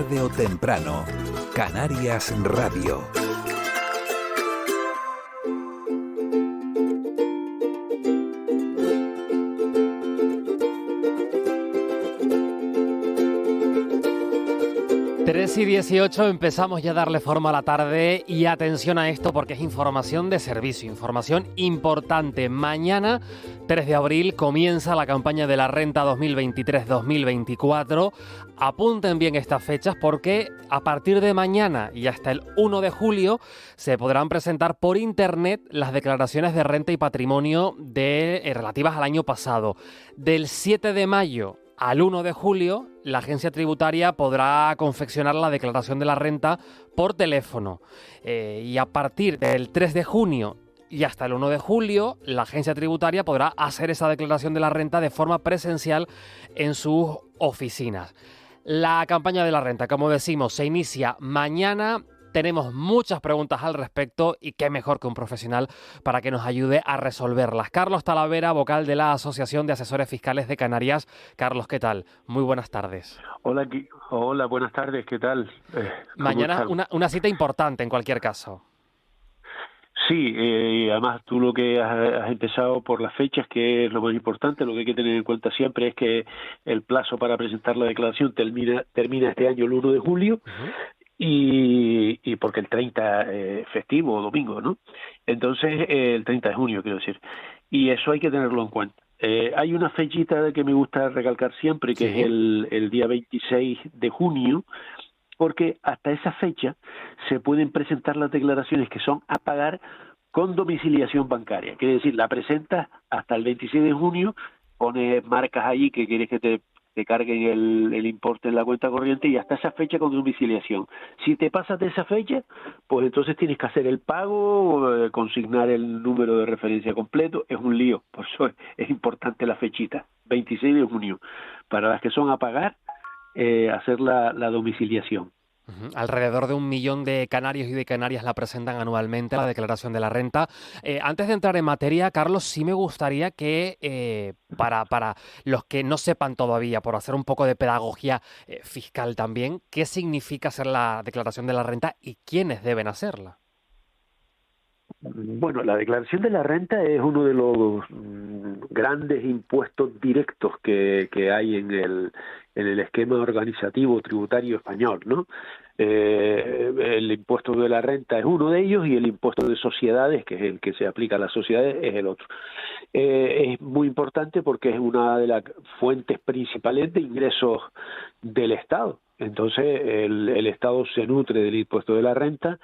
tarde o temprano. Canarias Radio. Tres y 18 empezamos ya a darle forma a la tarde y atención a esto porque es información de servicio, información importante. Mañana, 3 de abril, comienza la campaña de la renta 2023-2024. Apunten bien estas fechas porque a partir de mañana y hasta el 1 de julio se podrán presentar por internet las declaraciones de renta y patrimonio relativas al año pasado. Del 7 de mayo al 1 de julio, la agencia tributaria podrá confeccionar la declaración de la renta por teléfono. Y a partir del 3 de junio y hasta el 1 de julio, la agencia tributaria podrá hacer esa declaración de la renta de forma presencial en sus oficinas. La campaña de la renta, como decimos, se inicia mañana. Tenemos muchas preguntas al respecto y qué mejor que un profesional para que nos ayude a resolverlas. Carlos Talavera, vocal de la Asociación de Asesores Fiscales de Canarias. Carlos, ¿qué tal? Muy buenas tardes. Hola, buenas tardes, ¿qué tal? Mañana una cita importante en cualquier caso. Sí, además tú lo que has empezado por las fechas, que es lo más importante. Lo que hay que tener en cuenta siempre es que el plazo para presentar la declaración termina este año el 1 de julio. Uh-huh. Y porque el 30 festivo o domingo, ¿no? Entonces, el 30 de junio, quiero decir. Y eso hay que tenerlo en cuenta. Hay una fechita que me gusta recalcar siempre, que es el día 26 de junio, porque hasta esa fecha se pueden presentar las declaraciones que son a pagar con domiciliación bancaria. Quiere decir, la presentas hasta el 26 de junio, pones marcas ahí que quieres que te carguen el importe en la cuenta corriente y hasta esa fecha con domiciliación. Si te pasas de esa fecha, pues entonces tienes que hacer el pago, consignar el número de referencia completo. Es un lío, por eso es importante la fechita, 26 de junio. Para las que son a pagar, hacer la domiciliación. Alrededor de 1 millón de canarios y de canarias la presentan anualmente la declaración de la renta. Antes de entrar en materia, Carlos, sí me gustaría que para los que no sepan todavía, por hacer un poco de pedagogía fiscal también, ¿qué significa hacer la declaración de la renta y quiénes deben hacerla? Bueno, la declaración de la renta es uno de los grandes impuestos directos que hay en el esquema organizativo tributario español, ¿no? El impuesto de la renta es uno de ellos y el impuesto de sociedades, que es el que se aplica a las sociedades, es el otro. Es muy importante porque es una de las fuentes principales de ingresos del Estado. Entonces, el Estado se nutre del impuesto de la renta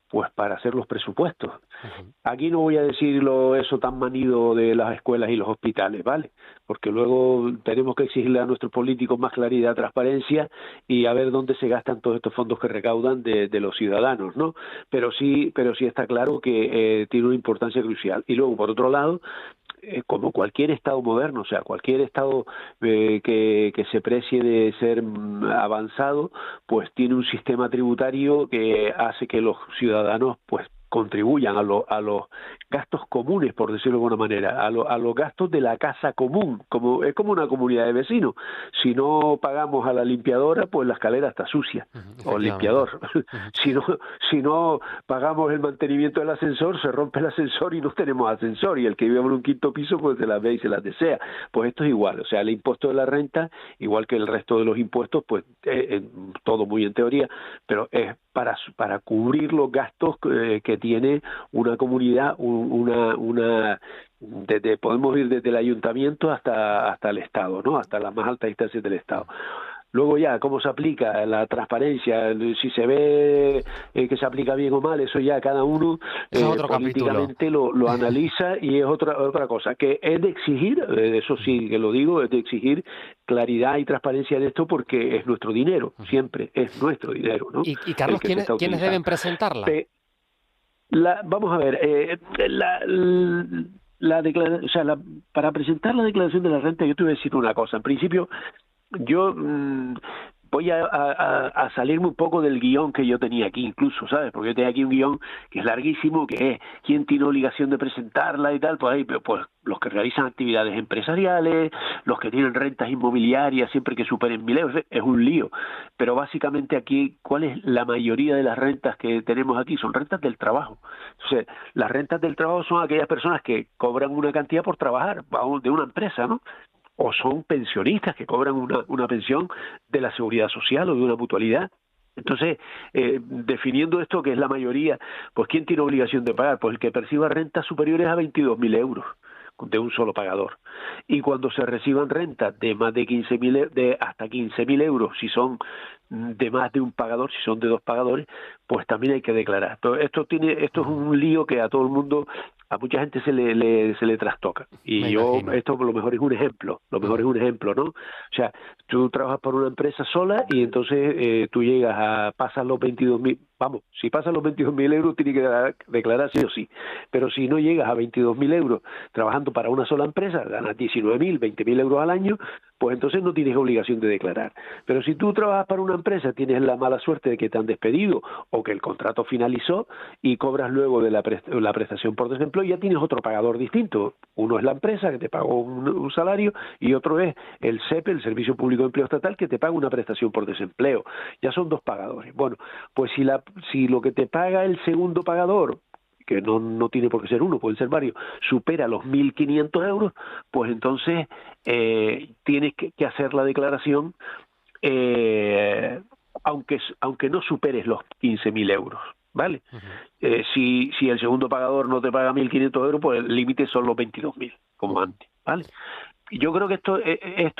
pues para hacer los presupuestos. Uh-huh. Aquí no voy a decirlo eso tan manido de las escuelas y los hospitales, ¿vale? Porque luego tenemos que exigirle a nuestros políticos más claridad, transparencia y a ver dónde se gastan todos estos fondos que recaudan de los ciudadanos, ¿no? Pero sí está claro que tiene una importancia crucial. Y luego, por otro lado, como cualquier Estado moderno, o sea, cualquier Estado que se precie de ser avanzado, pues tiene un sistema tributario que hace que los ciudadanos pues contribuyan a los gastos comunes, por decirlo de alguna manera, a los gastos de la casa común, es como una comunidad de vecinos. Si no pagamos a la limpiadora, pues la escalera está sucia, o el limpiador. Si no pagamos el mantenimiento del ascensor, se rompe el ascensor y no tenemos ascensor, y el que vive en un quinto piso pues se las ve y se las desea. Pues esto es igual, o sea, el impuesto de la renta, igual que el resto de los impuestos, pues todo muy en teoría, pero es para cubrir los gastos que tiene una comunidad, podemos ir desde el ayuntamiento hasta el Estado, ¿no? Hasta las más altas instancias del Estado. Luego ya, ¿cómo se aplica la transparencia? Si se ve que se aplica bien o mal, eso ya cada uno políticamente lo analiza y es otra cosa. Que es de exigir, eso sí que lo digo, es de exigir claridad y transparencia en esto porque es nuestro dinero, siempre es nuestro dinero, ¿no? Y Carlos, ¿quiénes deben presentarla? Vamos a ver, para presentar la declaración de la renta yo te voy a decir una cosa. En principio, yo voy a salirme un poco del guión que yo tenía aquí incluso, ¿sabes? Porque yo tenía aquí un guión que es larguísimo, que es quién tiene obligación de presentarla y tal, pues ahí, pues los que realizan actividades empresariales, los que tienen rentas inmobiliarias siempre que superen 1.000 euros, es un lío. Pero básicamente aquí, ¿cuál es la mayoría de las rentas que tenemos aquí? Son rentas del trabajo. Entonces, las rentas del trabajo son aquellas personas que cobran una cantidad por trabajar, vamos, de una empresa, ¿no? O son pensionistas que cobran una pensión de la seguridad social o de una mutualidad. Entonces, definiendo esto, que es la mayoría, pues ¿quién tiene obligación de pagar? Pues el que perciba rentas superiores a 22.000 euros de un solo pagador. Y cuando se reciban rentas de más de 15.000, de hasta 15.000 euros, si son de más de un pagador, si son de dos pagadores, pues también hay que declarar. Pero esto es un lío que a todo el mundo, a mucha gente se le trastoca. Y Me yo, imagino. esto lo mejor es un ejemplo, ¿no? O sea, tú trabajas por una empresa sola y entonces tú pasas los 22.000, vamos, si pasas los 22.000 euros tienes que declarar sí o sí, pero si no llegas a 22.000 euros trabajando para una sola empresa, ganas 19.000, 20.000 euros al año, pues entonces no tienes obligación de declarar. Pero si tú trabajas para una empresa, tienes la mala suerte de que te han despedido o que el contrato finalizó y cobras luego de la prestación por desempleo, ya tienes otro pagador distinto. Uno es la empresa que te pagó un salario y otro es el SEPE, el Servicio Público de Empleo Estatal, que te paga una prestación por desempleo. Ya son dos pagadores. Bueno, pues si lo que te paga el segundo pagador, que no tiene por qué ser uno, pueden ser varios, supera los 1.500 euros, pues entonces tienes que hacer la declaración aunque no superes los 15.000 euros, ¿vale? Si el segundo pagador no te paga 1.500 euros, pues el límite son los 22.000, como antes, ¿vale? Y yo creo que esto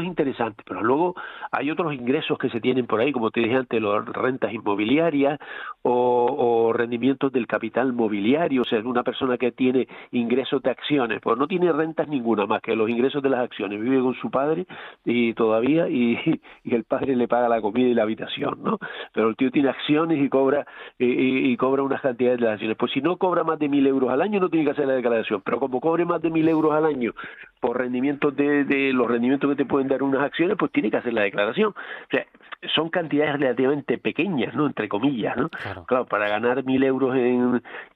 es interesante, pero luego hay otros ingresos que se tienen por ahí, como te dije antes, las rentas inmobiliarias o rendimientos del capital mobiliario. O sea, una persona que tiene ingresos de acciones, pues no tiene rentas ninguna más que los ingresos de las acciones, vive con su padre y todavía y el padre le paga la comida y la habitación, ¿no? Pero el tío tiene acciones y cobra unas cantidades de las acciones. Pues si no cobra más de 1.000 euros al año no tiene que hacer la declaración, pero como cobre más de 1.000 euros al año por rendimientos de los rendimientos que te pueden dar unas acciones, pues tiene que hacer la declaración. O sea, son cantidades relativamente pequeñas, ¿no? Entre comillas, ¿no? Claro, para ganar 1.000 euros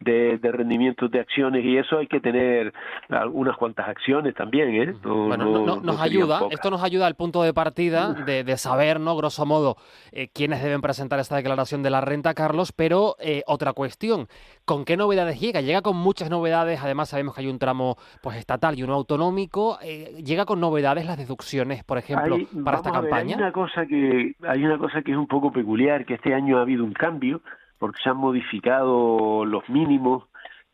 de rendimientos de acciones y eso hay que tener unas cuantas acciones también, ¿eh? Nos ayuda, esto nos ayuda al punto de partida de saber, ¿no? Grosso modo, quiénes deben presentar esta declaración de la renta, Carlos, pero otra cuestión, ¿con qué novedades llega? Llega con muchas novedades, además sabemos que hay un tramo pues estatal y uno autonómico, llega con novedades las deducciones, por ejemplo, para esta campaña. Hay una cosa que es un poco peculiar, que este año ha habido un cambio, porque se han modificado los mínimos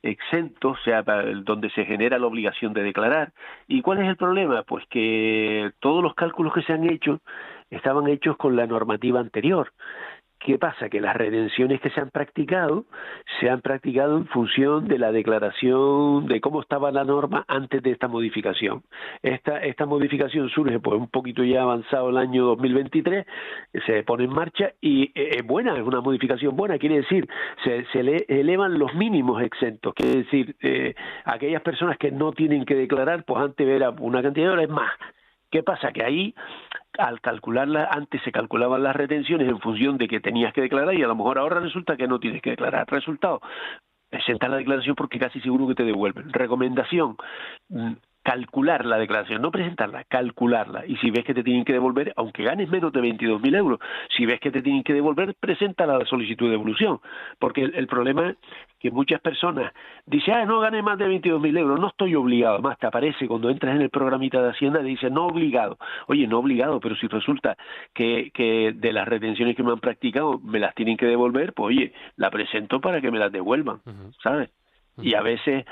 exentos, o sea, donde se genera la obligación de declarar. ¿Y cuál es el problema? Pues que todos los cálculos que se han hecho estaban hechos con la normativa anterior. ¿Qué pasa? Que las redenciones que se han practicado en función de la declaración de cómo estaba la norma antes de esta modificación. Esta modificación surge pues un poquito ya avanzado el año 2023, se pone en marcha y es buena, es una modificación buena, quiere decir, se le elevan los mínimos exentos, quiere decir, aquellas personas que no tienen que declarar, pues antes era una cantidad de horas más. ¿Qué pasa? Que ahí, al calcularla, antes se calculaban las retenciones en función de que tenías que declarar y a lo mejor ahora resulta que no tienes que declarar. Resultado, presentar la declaración porque casi seguro que te devuelven. Recomendación, calcular la declaración, no presentarla, calcularla. Y si ves que te tienen que devolver, aunque ganes menos de 22.000 euros, si ves que te tienen que devolver, presenta la solicitud de devolución. Porque el problema es que muchas personas dicen, no gané más de 22.000 euros, no estoy obligado. Además, te aparece cuando entras en el programita de Hacienda, te dice, no obligado. Oye, no obligado, pero si resulta que de las retenciones que me han practicado me las tienen que devolver, pues oye, la presento para que me las devuelvan, ¿sabes? Y a veces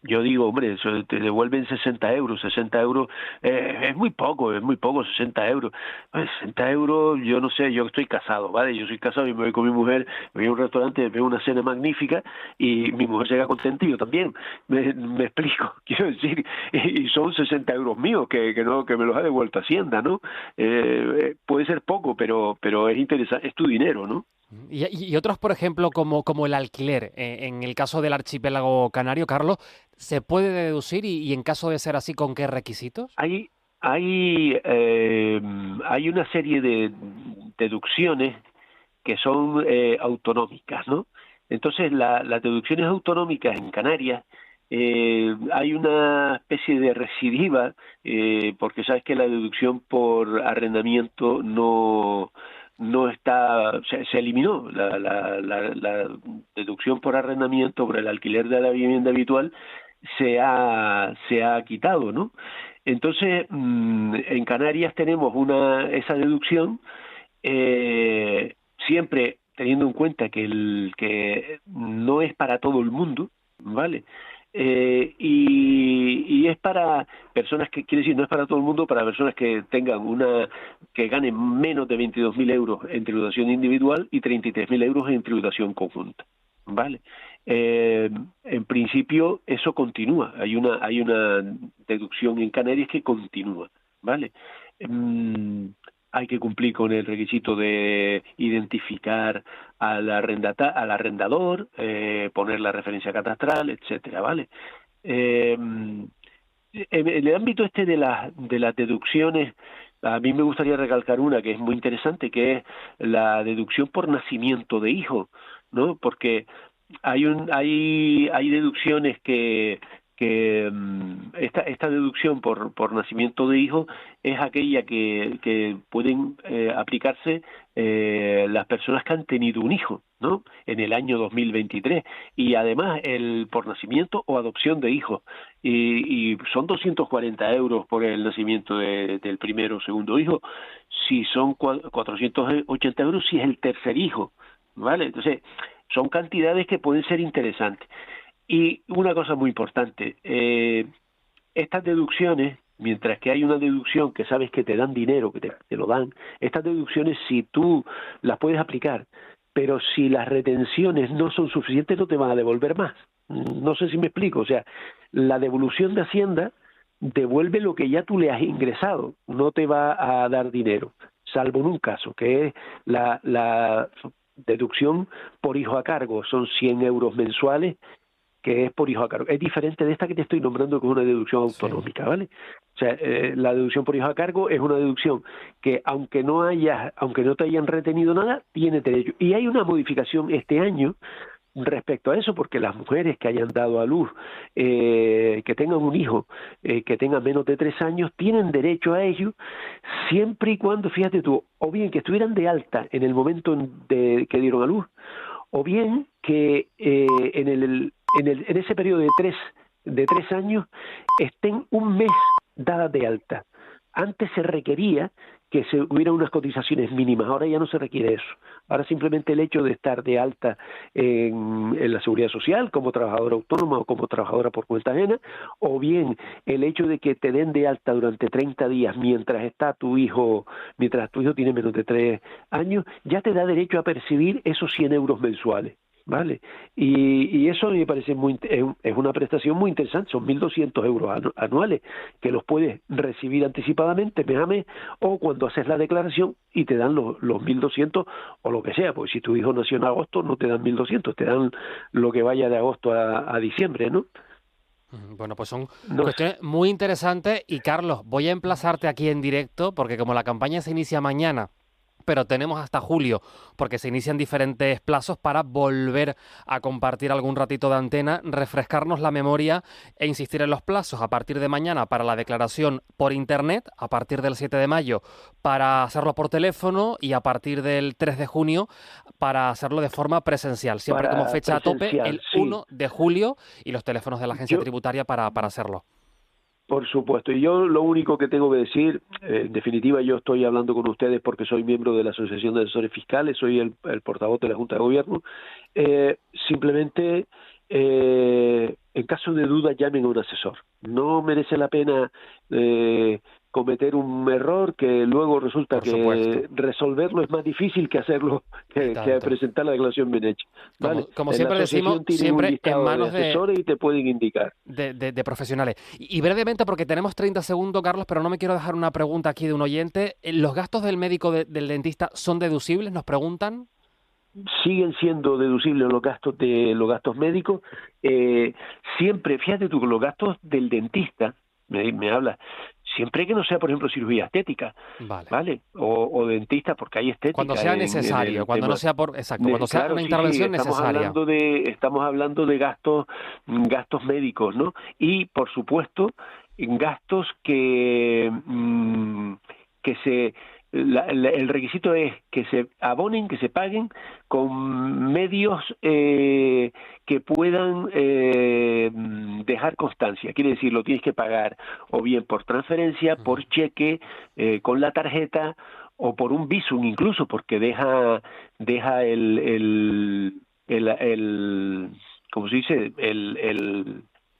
yo digo, hombre, eso te devuelven 60 euros, 60 euros es muy poco, 60 euros. 60 euros, yo no sé, yo estoy casado, ¿vale? Yo soy casado y me voy con mi mujer, me voy a un restaurante, veo una cena magnífica y mi mujer llega contenta y yo también. Me explico, quiero decir, y son 60 euros míos que me los ha devuelto Hacienda, ¿no? Puede ser poco, pero es interesante, es tu dinero, ¿no? Y otros, por ejemplo, como el alquiler, en el caso del archipiélago canario, Carlos, ¿se puede deducir y en caso de ser así, con qué requisitos? Hay una serie deducciones que son autonómicas, ¿no? Entonces, las deducciones autonómicas en Canarias, hay una especie de recidiva, porque sabes que la deducción por arrendamiento no está, se eliminó la deducción por arrendamiento por el alquiler de la vivienda habitual, se ha quitado, ¿no? Entonces, en Canarias tenemos esa deducción, siempre teniendo en cuenta que no es para todo el mundo, ¿vale? Y es para personas quiere decir, no es para todo el mundo, para personas que que ganen menos de 22.000 euros en tributación individual y 33.000 euros en tributación conjunta, ¿vale? En principio eso continúa, hay una deducción en Canarias que continúa, ¿vale? Hay que cumplir con el requisito de identificar al arrendador, poner la referencia catastral, etcétera, ¿vale? En el ámbito de las deducciones, a mí me gustaría recalcar una que es muy interesante, que es la deducción por nacimiento de hijo, ¿no? Porque hay deducciones que esta deducción por nacimiento de hijo es aquella que pueden aplicarse las personas que han tenido un hijo, ¿no? En el año 2023, y además el por nacimiento o adopción de hijos, y son 240 euros por el nacimiento del primero o segundo hijo, si son 480 euros si es el tercer hijo, ¿vale? Entonces son cantidades que pueden ser interesantes. Y una cosa muy importante, estas deducciones, mientras que hay una deducción que sabes que te dan dinero, que te lo dan, estas deducciones si tú las puedes aplicar, pero si las retenciones no son suficientes no te van a devolver más. No sé si me explico, o sea, la devolución de Hacienda devuelve lo que ya tú le has ingresado, no te va a dar dinero, salvo en un caso, que es la deducción por hijo a cargo, son 100 euros mensuales, que es por hijo a cargo. Es diferente de esta que te estoy nombrando, que es una deducción autonómica, ¿vale? O sea, la deducción por hijo a cargo es una deducción que aunque no te hayan retenido nada, tiene derecho. Y hay una modificación este año respecto a eso, porque las mujeres que hayan dado a luz, que tengan un hijo, que tenga menos de 3 años, tienen derecho a ello, siempre y cuando, fíjate tú, o bien que estuvieran de alta en el momento que dieron a luz, o bien que en ese periodo de tres años estén un mes dadas de alta. Antes se requería que se hubiera unas cotizaciones mínimas, ahora ya no se requiere eso. Ahora simplemente el hecho de estar de alta en la Seguridad Social como trabajadora autónoma o como trabajadora por cuenta ajena, o bien el hecho de que te den de alta durante 30 días mientras tu hijo tiene menos de 3 años, ya te da derecho a percibir esos 100 euros mensuales. ¿Vale? Y eso me parece es una prestación muy interesante, son 1.200 euros anuales que los puedes recibir anticipadamente mes a mes o cuando haces la declaración y te dan los 1.200 o lo que sea, porque si tu hijo nació en agosto no te dan 1.200, te dan lo que vaya de agosto a diciembre, ¿no? Bueno, pues son cuestiones muy interesantes y Carlos, voy a emplazarte aquí en directo porque como la campaña se inicia mañana, pero tenemos hasta julio, porque se inician diferentes plazos para volver a compartir algún ratito de antena, refrescarnos la memoria e insistir en los plazos. A partir de mañana para la declaración por internet, a partir del 7 de mayo para hacerlo por teléfono y a partir del 3 de junio para hacerlo de forma presencial. Siempre como fecha a tope el 1 de julio y los teléfonos de la agencia tributaria para hacerlo. Por supuesto, y yo lo único que tengo que decir, en definitiva yo estoy hablando con ustedes porque soy miembro de la Asociación de Asesores Fiscales, soy el portavoz de la Junta de Gobierno, simplemente en caso de duda llamen a un asesor, no merece la pena cometer un error que luego resulta que resolverlo es más difícil que hacerlo, que presentar la declaración bien hecha. ¿Vale? Como siempre decimos, siempre en manos de asesores y te pueden indicar. De profesionales. Y brevemente, porque tenemos 30 segundos, Carlos, pero no me quiero dejar una pregunta aquí de un oyente. ¿Los gastos del médico del dentista son deducibles? Nos preguntan. Siguen siendo deducibles los gastos médicos. Siempre, fíjate tú, los gastos del dentista, me habla, siempre que no sea, por ejemplo, cirugía estética, ¿vale? O dentista, porque hay estética. Cuando sea necesario, cuando no sea cuando sea una intervención necesaria. Estamos hablando de gastos médicos, ¿no? Y, por supuesto, gastos que el requisito es que se abonen, que se paguen con medios que puedan dejar constancia. Quiere decir, lo tienes que pagar o bien por transferencia, por cheque, con la tarjeta o por un Bizum incluso, porque deja el ¿cómo se dice?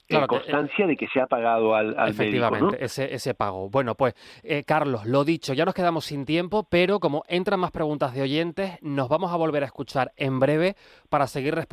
Claro, constancia de que se ha pagado al efectivamente, médico, ¿no? ese pago. Bueno, pues, Carlos, lo dicho, ya nos quedamos sin tiempo, pero como entran más preguntas de oyentes, nos vamos a volver a escuchar en breve para seguir respondiendo